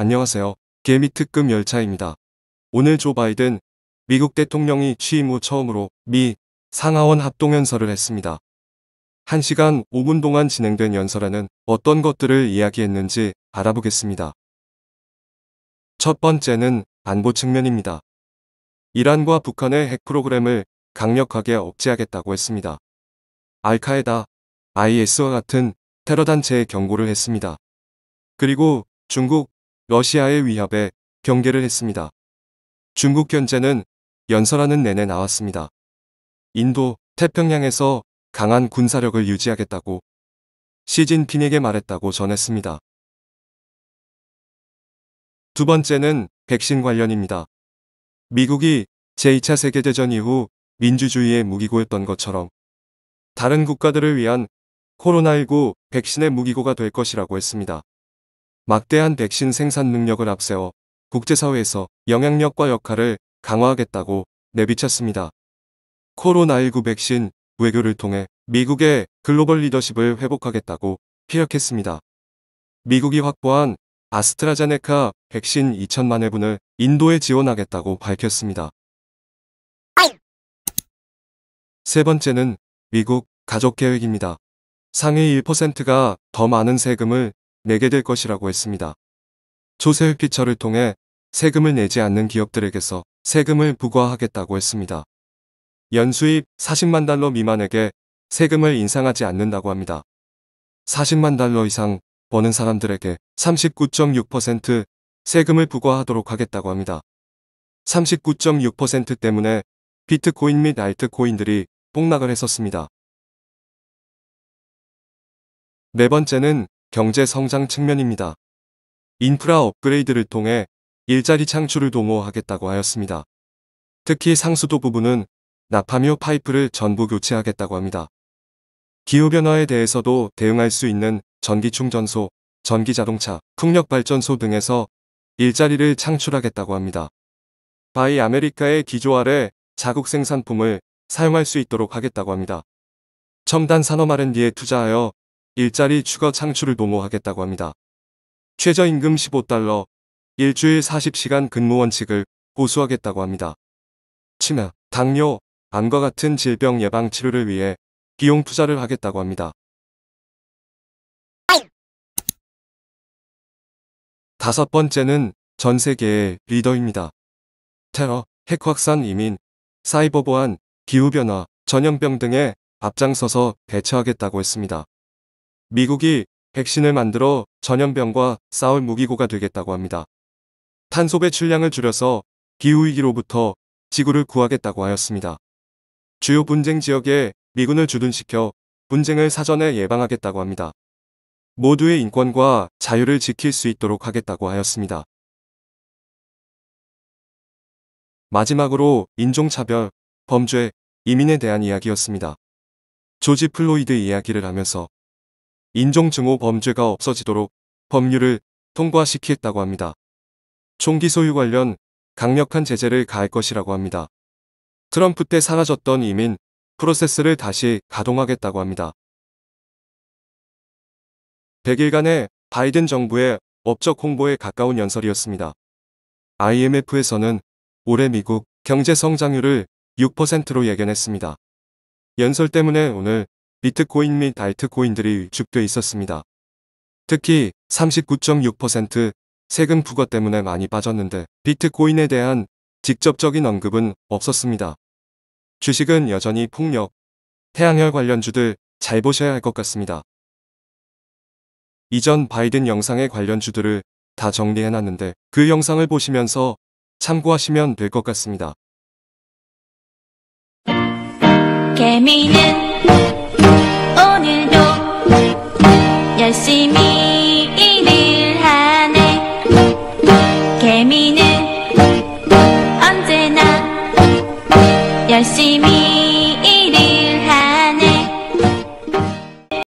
안녕하세요. 개미 특급 열차입니다. 오늘 조 바이든 미국 대통령이 취임 후 처음으로 미 상하원 합동연설을 했습니다. 1시간 5분 동안 진행된 연설에는 어떤 것들을 이야기했는지 알아보겠습니다. 첫 번째는 안보 측면입니다. 이란과 북한의 핵 프로그램을 강력하게 억제하겠다고 했습니다. 알카에다, IS와 같은 테러 단체에 경고를 했습니다. 그리고 중국, 러시아의 위협에 경계를 했습니다. 중국 견제는 연설하는 내내 나왔습니다. 인도, 태평양에서 강한 군사력을 유지하겠다고 시진핑에게 말했다고 전했습니다. 두 번째는 백신 관련입니다. 미국이 제2차 세계대전 이후 민주주의의 무기고였던 것처럼 다른 국가들을 위한 코로나19 백신의 무기고가 될 것이라고 했습니다. 막대한 백신 생산 능력을 앞세워 국제사회에서 영향력과 역할을 강화하겠다고 내비쳤습니다. 코로나19 백신 외교를 통해 미국의 글로벌 리더십을 회복하겠다고 피력했습니다. 미국이 확보한 아스트라제네카 백신 2천만 회분을 인도에 지원하겠다고 밝혔습니다. 세 번째는 미국 가족계획입니다. 상위 1%가 더 많은 세금을 내게 될 것이라고 했습니다. 조세 회피처를 통해 세금을 내지 않는 기업들에게서 세금을 부과하겠다고 했습니다. 연수입 40만 달러 미만에게 세금을 인상하지 않는다고 합니다. 40만 달러 이상 버는 사람들에게 39.6% 세금을 부과하도록 하겠다고 합니다. 39.6% 때문에 비트코인 및 알트코인들이 폭락을 했었습니다. 네 번째는 경제 성장 측면입니다. 인프라 업그레이드를 통해 일자리 창출을 도모하겠다고 하였습니다. 특히 상수도 부분은 나파뮤 파이프를 전부 교체하겠다고 합니다. 기후변화에 대해서도 대응할 수 있는 전기충전소, 전기자동차, 풍력발전소 등에서 일자리를 창출하겠다고 합니다. 바이 아메리카의 기조 아래 자국 생산품을 사용할 수 있도록 하겠다고 합니다. 첨단 산업 R&D에 투자하여 일자리 추가 창출을 도모하겠다고 합니다. 최저임금 15달러, 일주일 40시간 근무 원칙을 고수하겠다고 합니다. 치매, 당뇨, 암과 같은 질병 예방 치료를 위해 비용 투자를 하겠다고 합니다. 다섯 번째는 전 세계의 리더입니다. 테러, 핵 확산 이민, 사이버 보안, 기후변화, 전염병 등에 앞장서서 대처하겠다고 했습니다. 미국이 백신을 만들어 전염병과 싸울 무기고가 되겠다고 합니다. 탄소 배출량을 줄여서 기후위기로부터 지구를 구하겠다고 하였습니다. 주요 분쟁 지역에 미군을 주둔시켜 분쟁을 사전에 예방하겠다고 합니다. 모두의 인권과 자유를 지킬 수 있도록 하겠다고 하였습니다. 마지막으로 인종차별, 범죄, 이민에 대한 이야기였습니다. 조지 플로이드 이야기를 하면서 인종증오 범죄가 없어지도록 법률을 통과시키겠다고 합니다. 총기 소유 관련 강력한 제재를 가할 것이라고 합니다. 트럼프 때 사라졌던 이민 프로세스를 다시 가동하겠다고 합니다. 100일간의 바이든 정부의 업적 홍보에 가까운 연설이었습니다. IMF에서는 올해 미국 경제 성장률을 6%로 예견했습니다. 연설 때문에 오늘 비트코인 및 알트코인들이 위축돼 있었습니다. 특히 39.6% 세금 부과 때문에 많이 빠졌는데 비트코인에 대한 직접적인 언급은 없었습니다. 주식은 여전히 폭력, 태양열 관련주들 잘 보셔야 할 것 같습니다. 이전 바이든 영상의 관련주들을 다 정리해놨는데 그 영상을 보시면서 참고하시면 될 것 같습니다. 개미는 오늘도 열심히